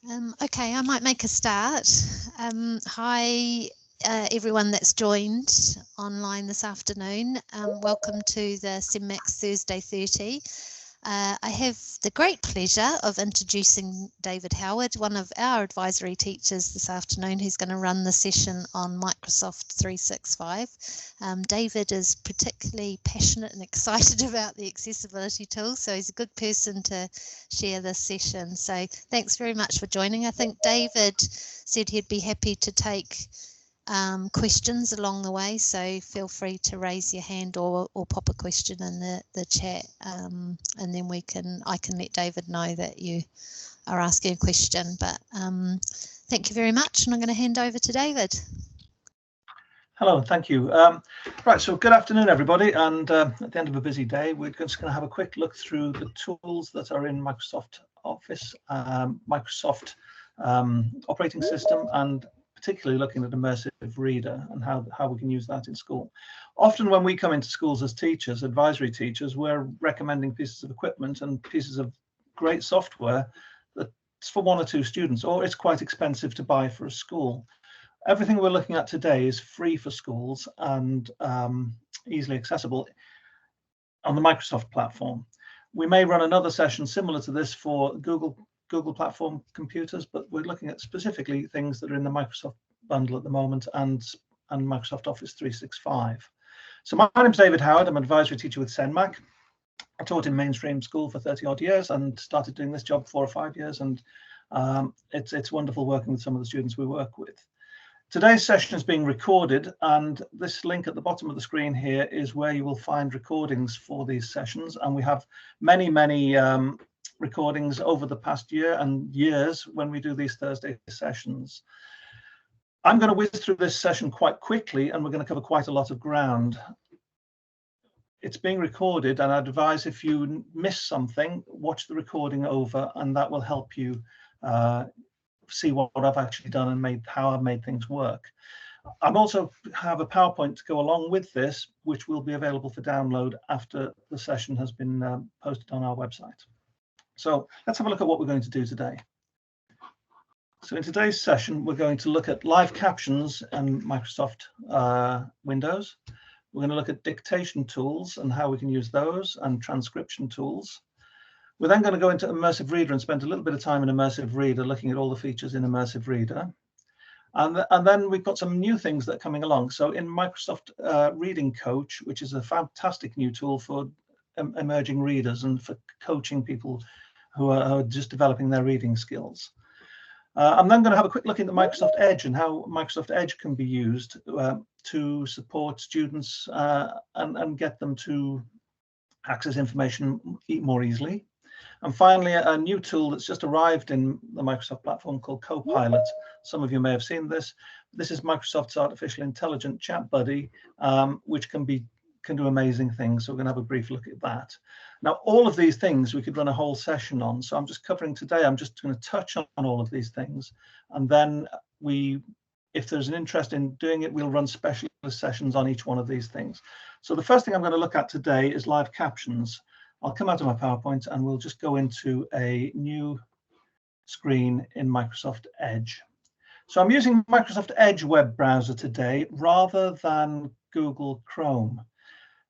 Okay, I might make a start. Hi, everyone that's joined online this afternoon. Welcome to the CENMAC Thursday 30. I have the great pleasure of introducing David Howard, one of our advisory teachers this afternoon, who's going to run the session on Microsoft 365. David is particularly passionate and excited about the accessibility tool, so he's a good person to share this session. So thanks very much for joining. I think David said he'd be happy to take questions along the way, so feel free to raise your hand or pop a question in the chat, and then I can let David know that you are asking a question. But thank you very much, and I'm going to hand over to David. Hello, thank you. Right, so good afternoon, everybody. And at the end of a busy day, we're just going to have a quick look through the tools that are in Microsoft Office, Microsoft operating system, and particularly looking at Immersive Reader and how we can use that in school. Often when we come into schools as teachers, advisory teachers, we're recommending pieces of equipment and pieces of great software that's for one or two students, or it's quite expensive to buy for a school. Everything we're looking at today is free for schools and easily accessible on the Microsoft platform. We may run another session similar to this for Google platform computers, but we're looking at specifically things that are in the Microsoft bundle at the moment and Microsoft Office 365. So my name's David Howard. I'm an advisory teacher with CENMAC. I taught in mainstream school for 30 odd years and started doing this job 4 or 5 years, and it's wonderful working with some of the students we work with. Today's session is being recorded, and this link at the bottom of the screen here is where you will find recordings for these sessions, and we have many recordings over the past year and years when we do these Thursday sessions. I'm going to whiz through this session quite quickly, and we're going to cover quite a lot of ground. It's being recorded, and I'd advise if you miss something, watch the recording over, and that will help you see what I've actually done and how I've made things work. I also have a PowerPoint to go along with this, which will be available for download after the session has been posted on our website. So let's have a look at what we're going to do today. So in today's session, we're going to look at live captions and Microsoft Windows. We're going to look at dictation tools and how we can use those, and transcription tools. We're then going to go into Immersive Reader and spend a little bit of time in Immersive Reader looking at all the features in Immersive Reader. And then we've got some new things that are coming along. So in Microsoft Reading Coach, which is a fantastic new tool for emerging readers and for coaching people who are just developing their reading skills. I'm then going to have a quick look at the Microsoft Edge and how Microsoft Edge can be used to support students and get them to access information more easily. And finally, a new tool that's just arrived in the Microsoft platform called Copilot. Some of you may have seen this. This is Microsoft's artificial intelligent chat buddy, which can do amazing things. So we're going to have a brief look at that. Now, all of these things we could run a whole session on. So I'm just covering today. I'm just going to touch on all of these things. And then if there's an interest in doing it, we'll run specialist sessions on each one of these things. So the first thing I'm going to look at today is live captions. I'll come out of my PowerPoint and we'll just go into a new screen in Microsoft Edge. So I'm using Microsoft Edge web browser today rather than Google Chrome.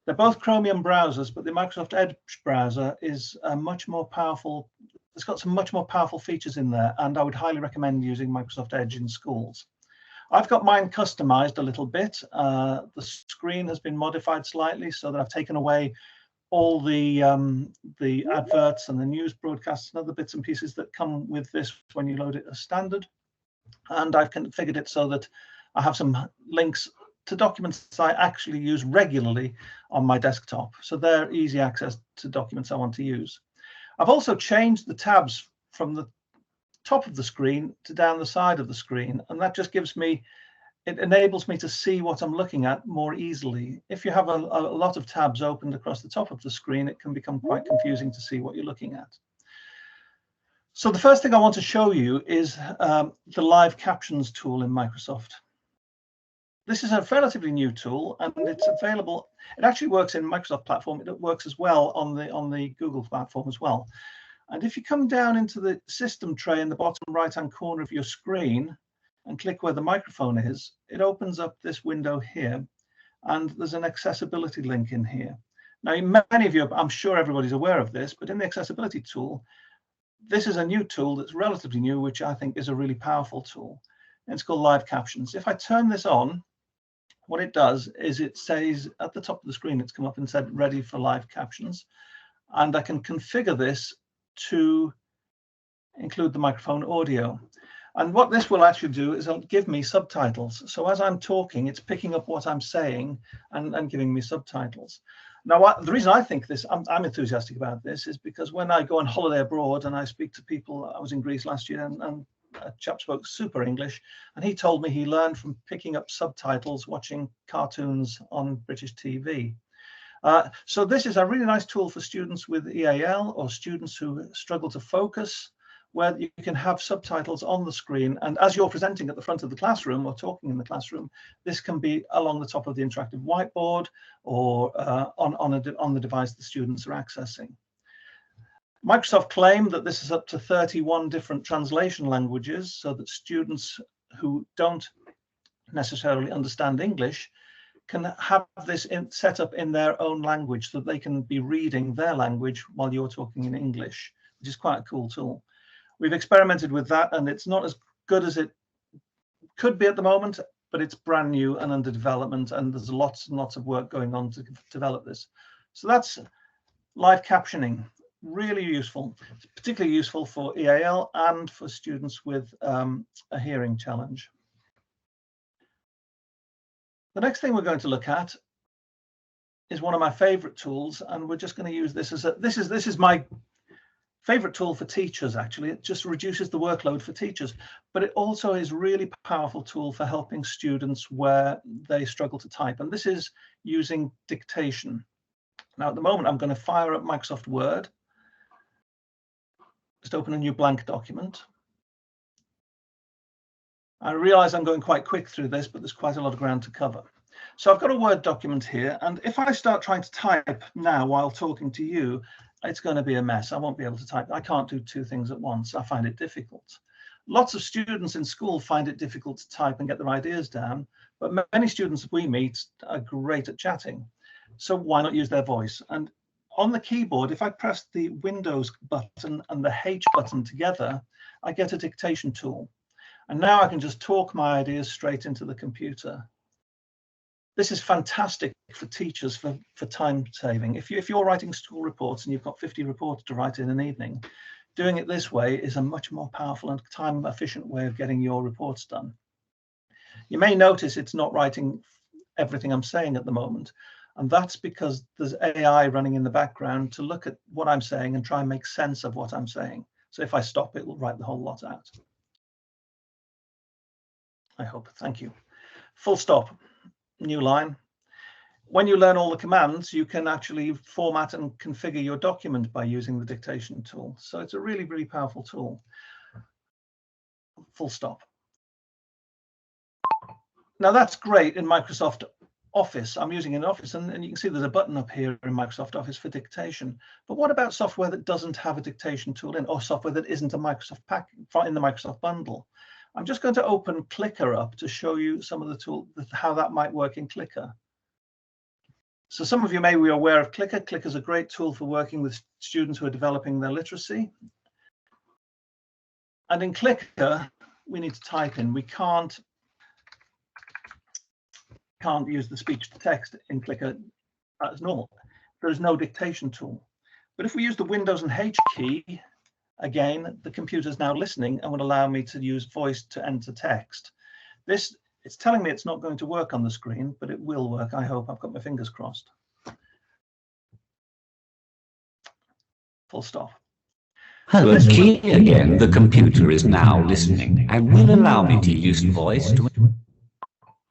They're both Chromium browsers, but the Microsoft Edge browser is much more powerful. It's got some much more powerful features in there, and I would highly recommend using Microsoft Edge in schools. I've got mine customized a little bit. The screen has been modified slightly so that I've taken away all the adverts and the news broadcasts and other bits and pieces that come with this when you load it as standard. And I've configured it so that I have some links to documents I actually use regularly on my desktop. So they're easy access to documents I want to use. I've also changed the tabs from the top of the screen to down the side of the screen. And that just it enables me to see what I'm looking at more easily. If you have a lot of tabs opened across the top of the screen, it can become quite confusing to see what you're looking at. So the first thing I want to show you is the live captions tool in Microsoft. This is a relatively new tool, and it's available. It actually works in Microsoft platform. It works as well on the Google platform as well. And if you come down into the system tray in the bottom right-hand corner of your screen and click where the microphone is, it opens up this window here, and there's an accessibility link in here. Now, many of you, I'm sure everybody's aware of this, but in the accessibility tool, this is a new tool that's relatively new, which I think is a really powerful tool. And it's called live captions. If I turn this on, what it does is it says at the top of the screen, it's come up and said ready for live captions. And I can configure this to include the microphone audio. And what this will actually do is it'll give me subtitles. So as I'm talking, it's picking up what I'm saying and giving me subtitles. Now, the reason I think this, I'm enthusiastic about this, is because when I go on holiday abroad and I speak to people, I was in Greece last year, and a chap spoke super English, and he told me he learned from picking up subtitles watching cartoons on British TV. So this is a really nice tool for students with EAL or students who struggle to focus, where you can have subtitles on the screen, and as you're presenting at the front of the classroom or talking in the classroom, this can be along the top of the interactive whiteboard or on the device the students are accessing. Microsoft claim that this is up to 31 different translation languages, so that students who don't necessarily understand English can have this set up in their own language, so that they can be reading their language while you're talking in English, which is quite a cool tool. We've experimented with that, and it's not as good as it could be at the moment, but it's brand new and under development, and there's lots and lots of work going on to develop this. So that's live captioning, really useful. It's particularly useful for EAL and for students with a hearing challenge. The next thing we're going to look at is one of my favorite tools, and we're just going to use this as this is my favorite tool for teachers. Actually, it just reduces the workload for teachers, but it also is a really powerful tool for helping students where they struggle to type, and this is using dictation. Now, at the moment, I'm going to fire up Microsoft Word. Just open a new blank document. I realize I'm going quite quick through this, but there's quite a lot of ground to cover. So I've got a Word document here, and if I start trying to type now while talking to you, it's going to be a mess. I won't be able to type. I can't do two things at once. I find it difficult. Lots of students in school find it difficult to type and get their ideas down, but many students we meet are great at chatting. So why not use their voice? And on the keyboard, if I press the Windows button and the H button together, I get a dictation tool. And now I can just talk my ideas straight into the computer. This is fantastic for teachers for time saving. If you're writing school reports and you've got 50 reports to write in an evening, doing it this way is a much more powerful and time efficient way of getting your reports done. You may notice it's not writing everything I'm saying at the moment, and that's because there's AI running in the background to look at what I'm saying and try and make sense of what I'm saying. So if I stop, it will write the whole lot out. I hope. Thank you. Full stop. New line. When you learn all the commands, you can actually format and configure your document by using the dictation tool. So it's a really, really powerful tool. Full stop. Now that's great in Microsoft Office. I'm using it in Office, and you can see there's a button up here in Microsoft Office for dictation. But what about software that doesn't have a dictation tool in, or software that isn't a Microsoft pack in the Microsoft bundle? I'm just going to open Clicker up to show you some of the tool, how that might work in Clicker. So some of you may be aware of Clicker. Clicker is a great tool for working with students who are developing their literacy. And in Clicker, we need to type in. We can't use the speech to text in Clicker as normal. There is no dictation tool. But if we use the Windows and H key, again, the computer is now listening and would allow me to use voice to enter text. It's telling me it's not going to work on the screen, but it will work. I hope. I've got my fingers crossed. Full stop. Hello, key again. The computer is now listening and will allow me to use voice to.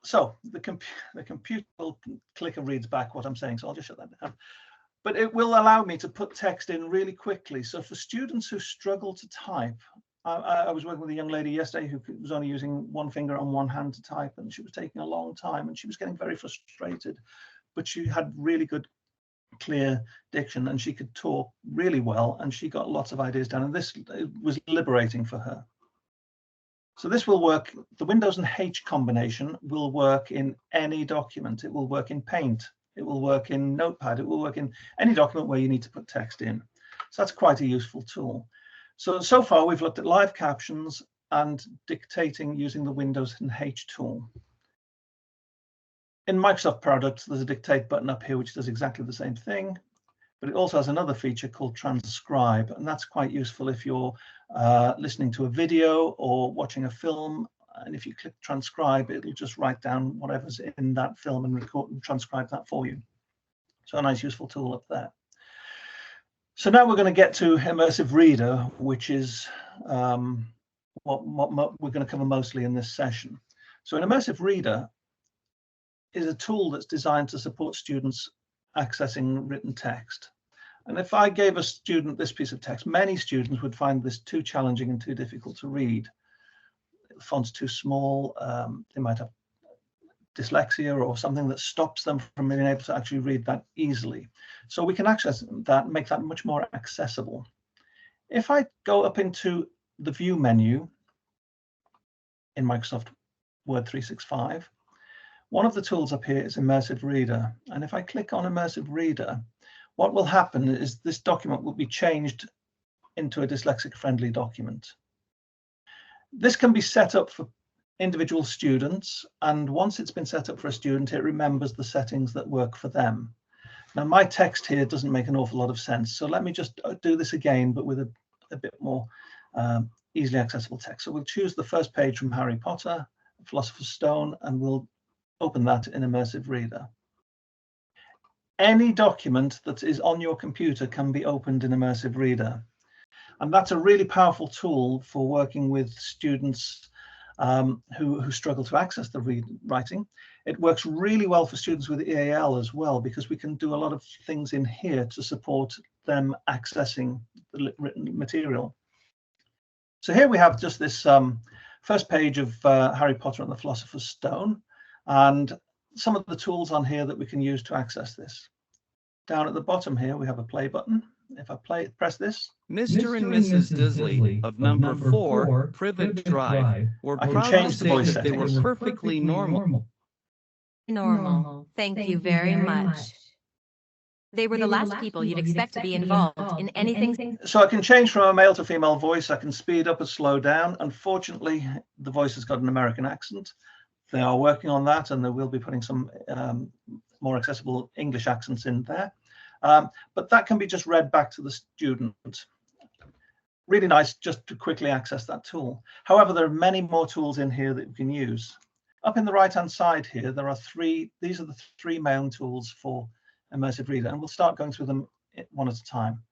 So the computer will click and reads back what I'm saying. So I'll just shut that down. But it will allow me to put text in really quickly. So for students who struggle to type, I was working with a young lady yesterday who was only using one finger on one hand to type, and she was taking a long time and she was getting very frustrated, but she had really good clear diction, and she could talk really well, and she got lots of ideas down, and this was liberating for her. So this will work, the Windows and H combination will work in any document. It will work in Paint, it will work in Notepad, it will work in any document where you need to put text in. So that's quite a useful tool. So far we've looked at live captions and dictating using the Windows and H tool. In Microsoft products, there's a dictate button up here which does exactly the same thing, but it also has another feature called transcribe, and that's quite useful if you're listening to a video or watching a film, and if you click transcribe, it'll just write down whatever's in that film and record and transcribe that for you. So a nice useful tool up there. So now we're going to get to Immersive Reader, which is what we're going to cover mostly in this session. So an Immersive Reader is a tool that's designed to support students accessing written text. And if I gave a student this piece of text, many students would find this too challenging and too difficult to read. The font's too small, they might have dyslexia or something that stops them from being able to actually read that easily. So we can access that, make that much more accessible. If I go up into the View menu in Microsoft Word 365, one of the tools up here is Immersive Reader. And if I click on Immersive Reader, what will happen is this document will be changed into a dyslexic-friendly document. This can be set up for individual students, and once it's been set up for a student, it remembers the settings that work for them. Now, my text here doesn't make an awful lot of sense, so let me just do this again, but with a bit more easily accessible text. So we'll choose the first page from Harry Potter, Philosopher's Stone, and we'll open that in Immersive Reader. Any document that is on your computer can be opened in Immersive Reader. And that's a really powerful tool for working with students who struggle to access the writing. It works really well for students with EAL as well, because we can do a lot of things in here to support them accessing the written material. So here we have just this first page of Harry Potter and the Philosopher's Stone, and some of the tools on here that we can use to access this. Down at the bottom here, we have a play button. If I press this, Mr. and Mrs. Disley of number 4 Privet Drive were proud to say that they were perfectly normal. Normal. Thank you very much. They were the last people you'd expect to be involved in anything. So I can change from a male to female voice. I can speed up or slow down. Unfortunately, the voice has got an American accent. They are working on that, and they will be putting some more accessible English accents in there. But that can be just read back to the student. Really nice just to quickly access that tool. However, there are many more tools in here that you can use. Up in the right-hand side here, there are these are the three main tools for Immersive Reader, and we'll start going through them one at a time.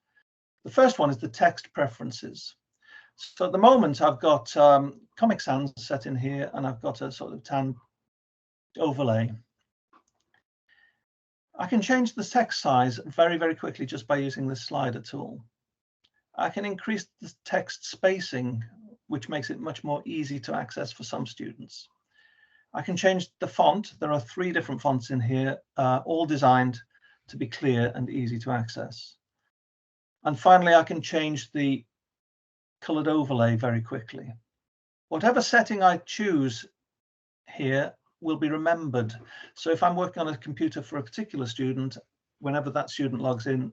The first one is the text preferences. So at the moment, I've got Comic Sans set in here, and I've got a sort of tan overlay. I can change the text size very, very quickly just by using this slider tool. I can increase the text spacing, which makes it much more easy to access for some students. I can change the font. There are 3 different fonts in here, all designed to be clear and easy to access. And finally, I can change the colored overlay very quickly. Whatever setting I choose here will be remembered. So if I'm working on a computer for a particular student, whenever that student logs in,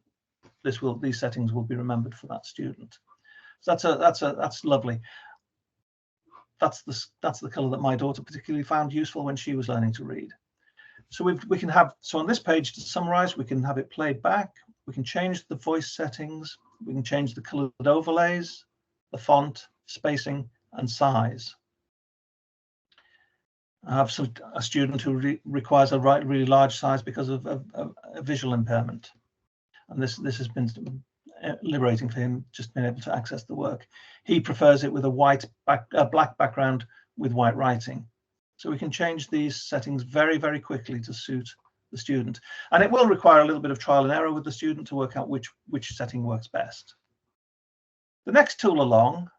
these settings will be remembered for that student. So that's lovely. That's the color that my daughter particularly found useful when she was learning to read. So we can have, so on this page, to summarize, we can have it played back. We can change the voice settings. We can change the colored overlays, the font, spacing, and size. I have a student who requires a really large size because of a visual impairment. And this has been liberating for him, just being able to access the work. He prefers it with a black background with white writing. So we can change these settings very, very quickly to suit the student. And it will require a little bit of trial and error with the student to work out which setting works best. The next tool along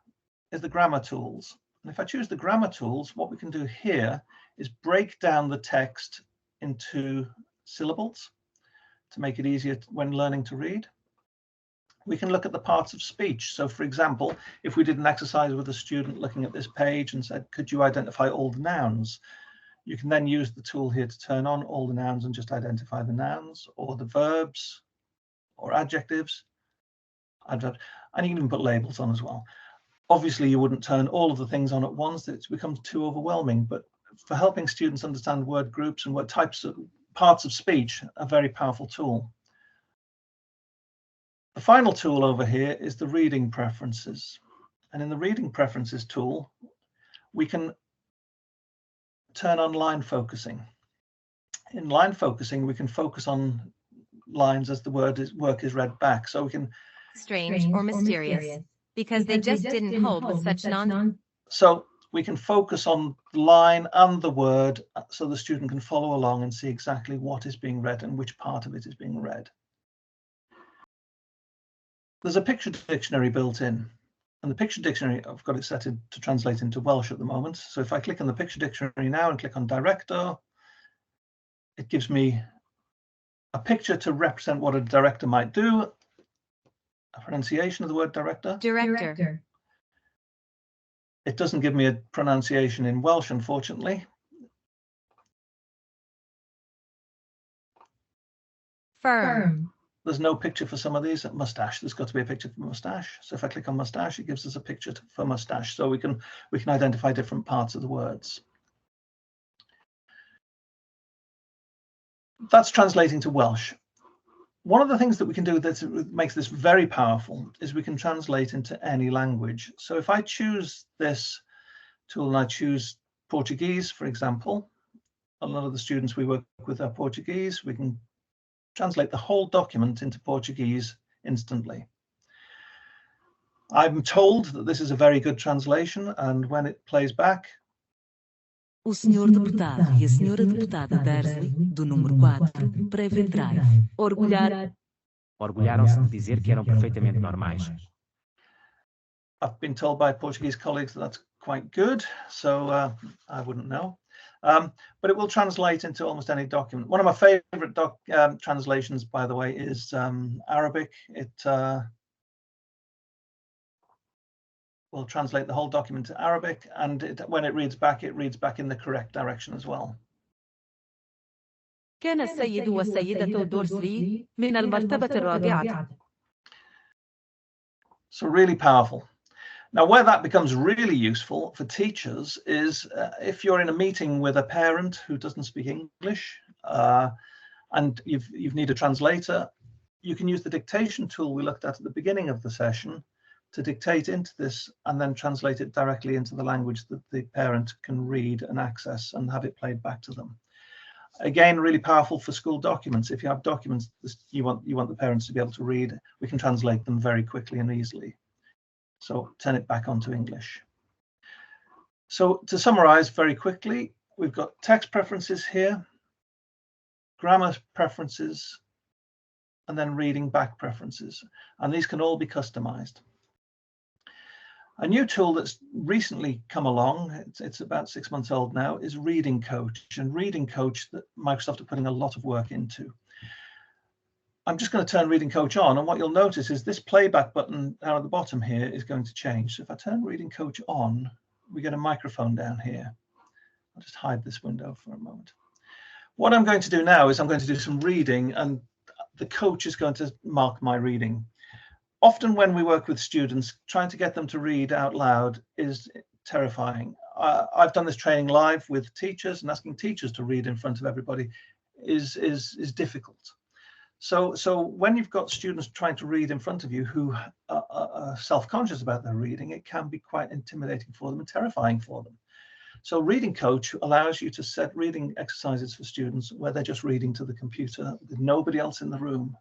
is the grammar tools. And if I choose the grammar tools, what we can do here is break down the text into syllables. to make it easier when learning to read. We can look at the parts of speech. So for example, if we did an exercise with a student looking at this page and said, could you identify all the nouns? You can then use the tool here to turn on all the nouns and just identify the nouns or the verbs or adjectives, and you can even put labels on as well. Obviously, you wouldn't turn all of the things on at once. It becomes too overwhelming, but for helping students understand word groups and what types of parts of speech, a very powerful tool. The final tool over here is the reading preferences. And in the reading preferences tool, we can turn on line focusing. In line focusing, we can focus on lines as the work is read back. So we can strange or mysterious because they just didn't hold with such So we can focus on the line and the word so the student can follow along and see exactly what is being read and which part of it is being read. There's a picture dictionary built in, and the picture dictionary, I've got it set to translate into Welsh at the moment. So if I click on the picture dictionary now and click on director, it gives me a picture to represent what a director might do, a pronunciation of the word director. Director. It doesn't give me a pronunciation in Welsh, unfortunately. Firm. There's no picture for some of these. Mustache, there's got to be a picture for mustache. So if I click on mustache, it gives us a picture for mustache. So we can identify different parts of the words. That's translating to Welsh. One of the things that we can do that makes this very powerful is we can translate into any language. So if I choose this tool and I choose Portuguese, for example, a lot of the students we work with are Portuguese, we can translate the whole document into Portuguese instantly. I'm told that this is a very good translation, and when it plays back, O senhor deputado e a senhora deputada Dursley, do número 4, Private Drive, orgulharam-se de dizer que eram perfeitamente normais. I've been told by Portuguese colleagues that that's quite good, so I wouldn't know. But it will translate into almost any document. One of my favorite translations, by the way, is Arabic. It will translate the whole document to Arabic, and when it reads back in the correct direction as well. كان السيد والسيدة دورسلي من المرتبة الرابعة. So really powerful. Now, where that becomes really useful for teachers is if you're in a meeting with a parent who doesn't speak English and you need a translator, you can use the dictation tool we looked at the beginning of the session to dictate into this and then translate it directly into the language that the parent can read and access and have it played back to them. Again, really powerful for school documents. If you have documents you want the parents to be able to read, we can translate them very quickly and easily. So turn it back onto English. So to summarize very quickly, we've got text preferences here, grammar preferences, and then reading back preferences. And these can all be customized. A new tool that's recently come along, it's about 6 months old now, is Reading Coach. And Reading Coach that Microsoft are putting a lot of work into. I'm just going to turn Reading Coach on, and what you'll notice is this playback button down at the bottom here is going to change. So if I turn Reading Coach on, we get a microphone down here. I'll just hide this window for a moment. What I'm going to do now is I'm going to do some reading, and the coach is going to mark my reading. Often when we work with students, trying to get them to read out loud is terrifying. I've done this training live with teachers, and asking teachers to read in front of everybody is difficult. So when you've got students trying to read in front of you who are self-conscious about their reading, it can be quite intimidating for them and terrifying for them. So Reading Coach allows you to set reading exercises for students where they're just reading to the computer with nobody else in the room.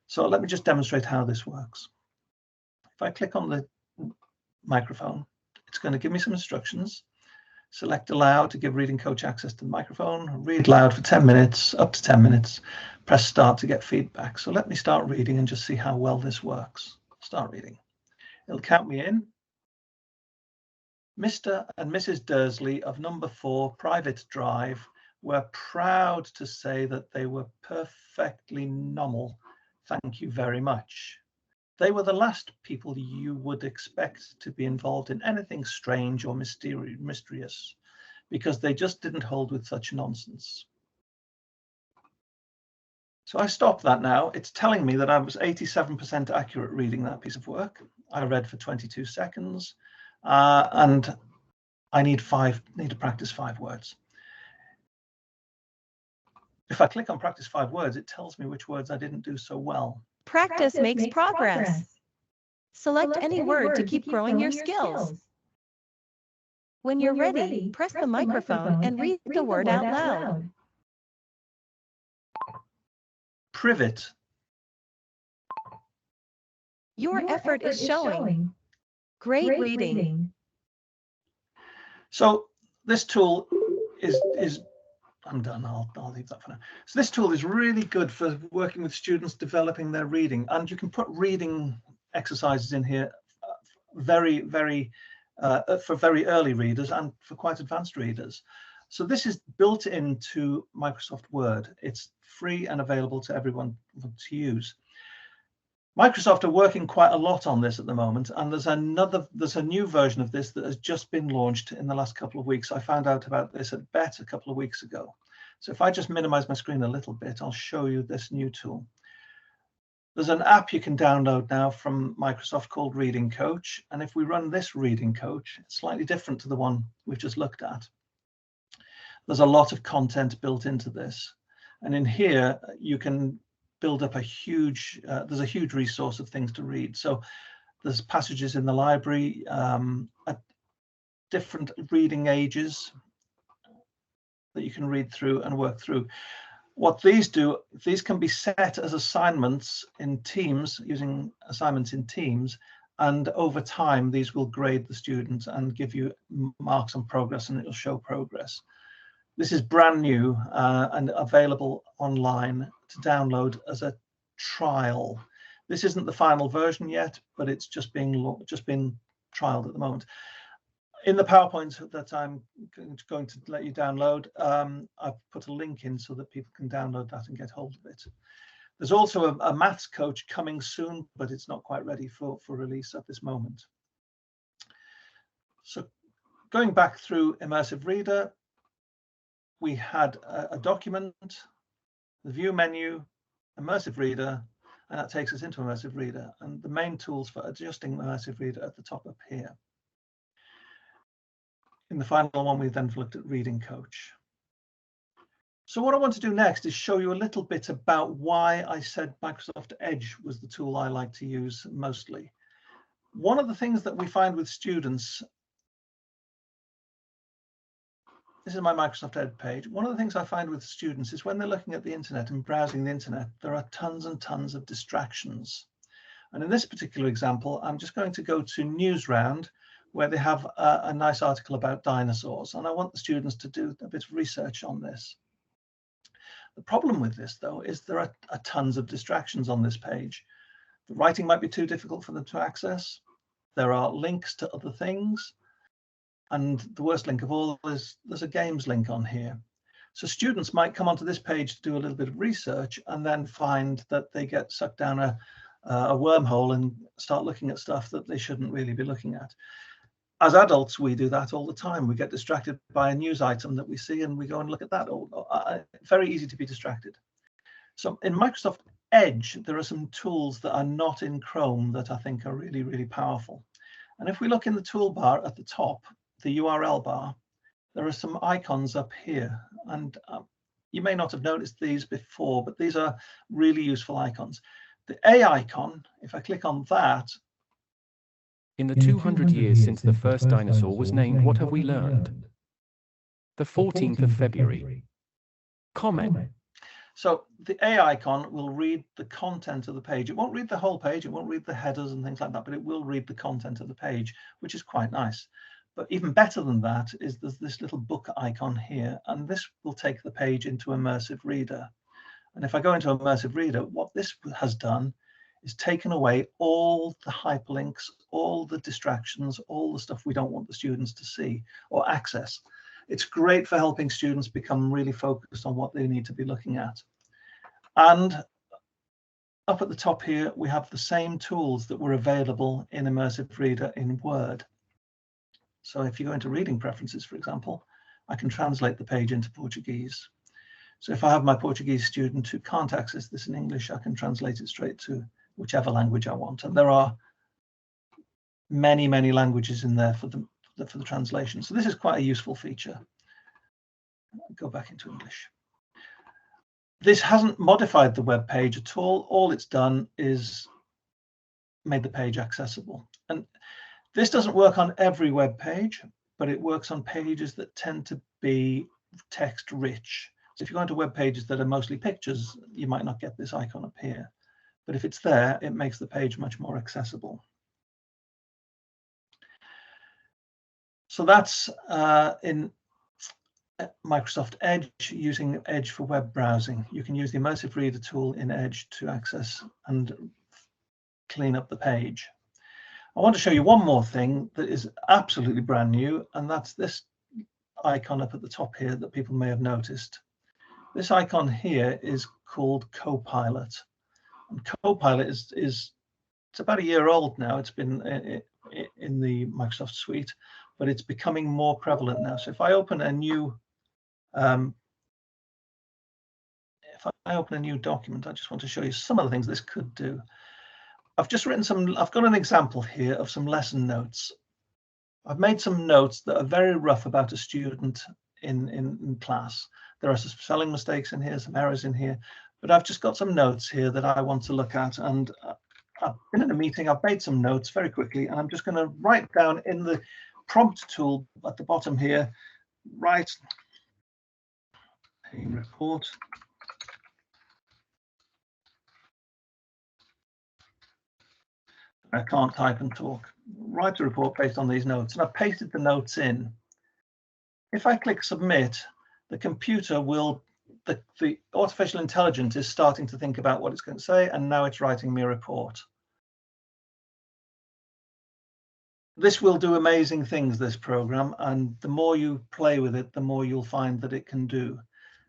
So let me just demonstrate how this works. If I click on the microphone, it's going to give me some instructions. Select Allow to give Reading Coach access to the microphone. Read loud for 10 minutes, up to 10 minutes. Press Start to get feedback. So let me start reading and just see how well this works. Start reading. It'll count me in. Mr. and Mrs. Dursley of number 4 Private Drive were proud to say that they were perfectly normal. Thank you very much. They were the last people you would expect to be involved in anything strange or mysterious, because they just didn't hold with such nonsense. So I stopped that now. It's telling me that I was 87% accurate reading that piece of work. I read for 22 seconds, and I need to practice 5 words. If I click on practice 5 words, it tells me which words I didn't do so well. Practice makes progress. Select any word to keep growing your skills. When you're ready, press the microphone and read the word out loud. Privet. Your effort is showing. Great reading. So this tool is I'm done. I'll leave that for now. So this tool is really good for working with students developing their reading, and you can put reading exercises in here for very early readers and for quite advanced readers. So this is built into Microsoft Word. It's free and available to everyone to use. Microsoft are working quite a lot on this at the moment, and there's a new version of this that has just been launched in the last couple of weeks. I found out about this at BET a couple of weeks ago. So if I just minimize my screen a little bit, I'll show you this new tool. There's an app you can download now from Microsoft called Reading Coach, and if we run this Reading Coach, it's slightly different to the one we've just looked at. There's a lot of content built into this, and in here you can build up there's a huge resource of things to read. So there's passages in the library at different reading ages that you can read through and work through. What these do, these can be set as assignments in teams, using assignments in teams, and over time these will grade the student and give you marks on progress, and it'll show progress. This is brand new and available online to download as a trial. This isn't the final version yet, but it's just been trialed at the moment. In the PowerPoint that I'm going to let you download, I've put a link in so that people can download that and get hold of it. There's also a maths coach coming soon, but it's not quite ready for release at this moment. So going back through Immersive Reader, we had a document, the view menu, Immersive Reader, and that takes us into Immersive Reader, and the main tools for adjusting Immersive Reader at the top up here. In the final one, we then looked at Reading Coach. So what I want to do next is show you a little bit about why I said Microsoft Edge was the tool I like to use mostly. One of the things that we find with students, this is my Microsoft Ed page. One of the things I find with students is when they're looking at the internet and browsing the internet, there are tons and tons of distractions. And in this particular example, I'm just going to go to Newsround, where they have a nice article about dinosaurs. And I want the students to do a bit of research on this. The problem with this, though, is there are tons of distractions on this page. The writing might be too difficult for them to access. There are links to other things. And the worst link of all is there's a games link on here. So students might come onto this page to do a little bit of research and then find that they get sucked down a wormhole and start looking at stuff that they shouldn't really be looking at. As adults, we do that all the time. We get distracted by a news item that we see and we go and look at that. Very easy to be distracted. So in Microsoft Edge, there are some tools that are not in Chrome that I think are really, really powerful. And if we look in the toolbar at the top, the URL bar, there are some icons up here. And you may not have noticed these before, but these are really useful icons. The A icon, if I click on that. In the 200 years since the first dinosaur was named, what have we learned? The 14th of February. Comment. So the A icon will read the content of the page. It won't read the whole page. It won't read the headers and things like that, but it will read the content of the page, which is quite nice. But even better than that is there's this little book icon here, and this will take the page into Immersive Reader. And if I go into Immersive Reader, what this has done is taken away all the hyperlinks, all the distractions, all the stuff we don't want the students to see or access. It's great for helping students become really focused on what they need to be looking at. And up at the top here, we have the same tools that were available in Immersive Reader in Word. So if you go into reading preferences, for example, I can translate the page into Portuguese. So if I have my Portuguese student who can't access this in English, I can translate it straight to whichever language I want. And there are many, many languages in there for the translation. So this is quite a useful feature. I'll go back into English. This hasn't modified the web page at all. All it's done is made the page accessible. And this doesn't work on every web page, but it works on pages that tend to be text rich. So if you go into web pages that are mostly pictures, you might not get this icon appear. But if it's there, it makes the page much more accessible. So that's in Microsoft Edge, using Edge for web browsing. You can use the Immersive Reader tool in Edge to access and clean up the page. I want to show you one more thing that is absolutely brand new, and that's this icon up at the top here that people may have noticed. This icon here is called Copilot. And Copilot is it's about a year old now. It's been in the Microsoft suite, but it's becoming more prevalent now. So if I open a new document, I just want to show you some of the things this could do. I've got an example here of some lesson notes. I've made some notes that are very rough about a student in class. There are some spelling mistakes in here, some errors in here, but I've just got some notes here that I want to look at. And I've been in a meeting, I've made some notes very quickly, and I'm just going to write down in the prompt tool at the bottom here, write a report I can't type and talk. Write a report based on these notes, and I've pasted the notes in. If I click submit, the computer will, the artificial intelligence is starting to think about what it's going to say, and now it's writing me a report. This will do amazing things, this program, and the more you play with it, the more you'll find that it can do.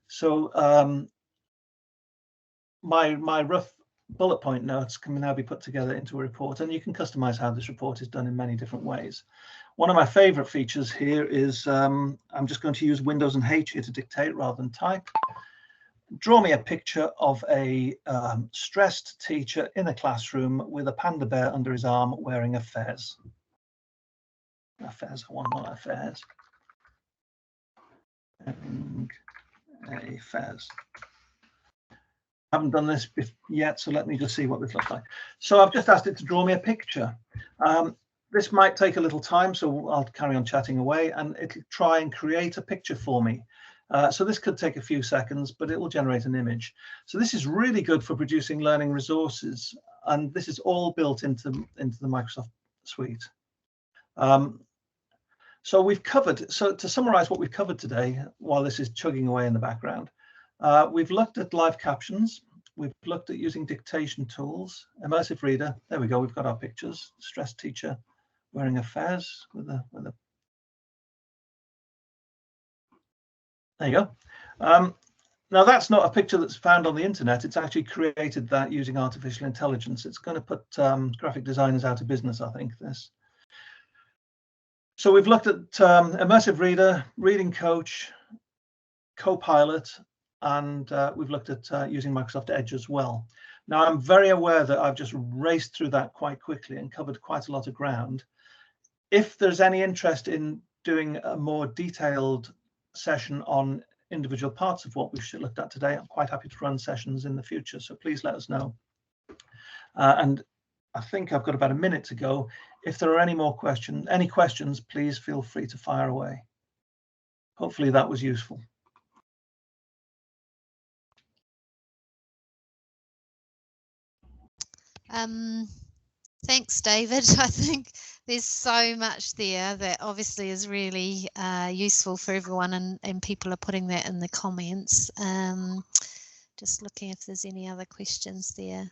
So my rough bullet point notes can now be put together into a report, and you can customize how this report is done in many different ways. One of my favorite features here is I'm just going to use Windows and H here to dictate rather than type. Draw me a picture of a stressed teacher in a classroom with a panda bear under his arm wearing a fez. A fez, I want not a fez. And a fez. I haven't done this yet, so let me just see what this looks like. So I've just asked it to draw me a picture. This might take a little time, so I'll carry on chatting away, and it'll try and create a picture for me. So this could take a few seconds, but it will generate an image. So this is really good for producing learning resources, and this is all built into the Microsoft suite. So we've covered, so to summarize what we've covered today, while this is chugging away in the background, we've looked at live captions. We've looked at using dictation tools, Immersive Reader. There we go. We've got our pictures. Stressed teacher wearing a fez with a. There you go. Now that's not a picture that's found on the internet. It's actually created that using artificial intelligence. It's going to put graphic designers out of business, I think. This. So we've looked at Immersive Reader, Reading Coach, Copilot, and we've looked at using Microsoft Edge as well. Now, I'm very aware that I've just raced through that quite quickly and covered quite a lot of ground. If there's any interest in doing a more detailed session on individual parts of what we've looked at today, I'm quite happy to run sessions in the future, so please let us know. And I think I've got about a minute to go. If there are any more questions, please feel free to fire away. Hopefully that was useful. Thanks, David. I think there's so much there that obviously is really useful for everyone, and people are putting that in the comments. Just looking if there's any other questions there.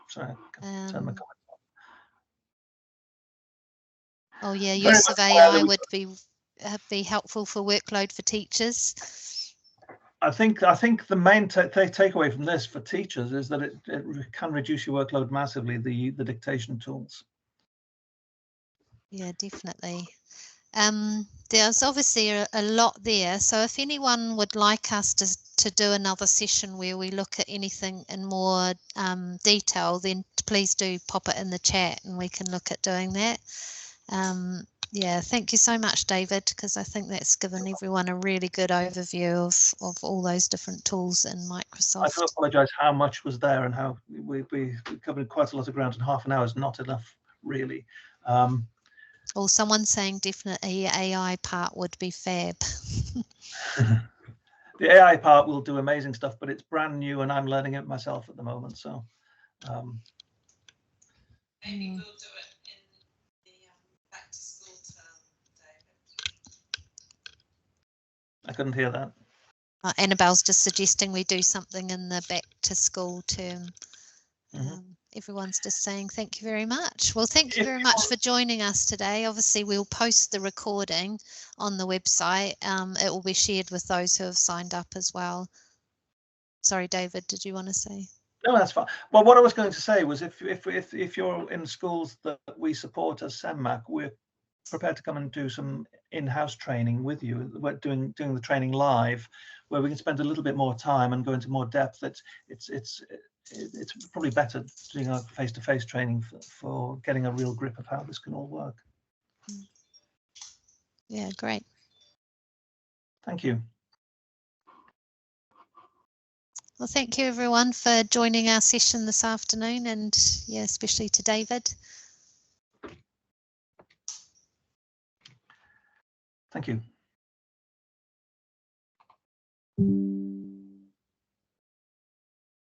Sorry, turn my comments off. Oh yeah, use of AI would be be helpful for workload for teachers? I think the main takeaway from this for teachers is that it can reduce your workload massively, the dictation tools. Yeah, definitely. There's obviously a lot there, so if anyone would like us to do another session where we look at anything in more detail, then please do pop it in the chat and we can look at doing that. Yeah, thank you so much, David, because I think that's given everyone a really good overview of all those different tools in Microsoft. I do apologise how much was there and how we covered quite a lot of ground, and half an hour is not enough, really. Well, someone's saying definitely AI part would be fab. The AI part will do amazing stuff, but it's brand new and I'm learning it myself at the moment. So maybe we'll do it in the back to school term, David. I couldn't hear that. Annabelle's just suggesting we do something in the back to school term. Everyone's just saying thank you very much. Well, thank you very much for joining us today. Obviously, we'll post the recording on the website. It will be shared with those who have signed up as well. Sorry, David, did you want to say? No, that's fine. Well, what I was going to say was if you're in schools that we support as CENMAC, we're prepared to come and do some in-house training with you. We're doing the training live, where we can spend a little bit more time and go into more depth. It's probably better doing a face-to-face training for getting a real grip of how this can all work. Yeah, great. Thank you. Well, thank you everyone for joining our session this afternoon, and yeah, especially to David. Thank you.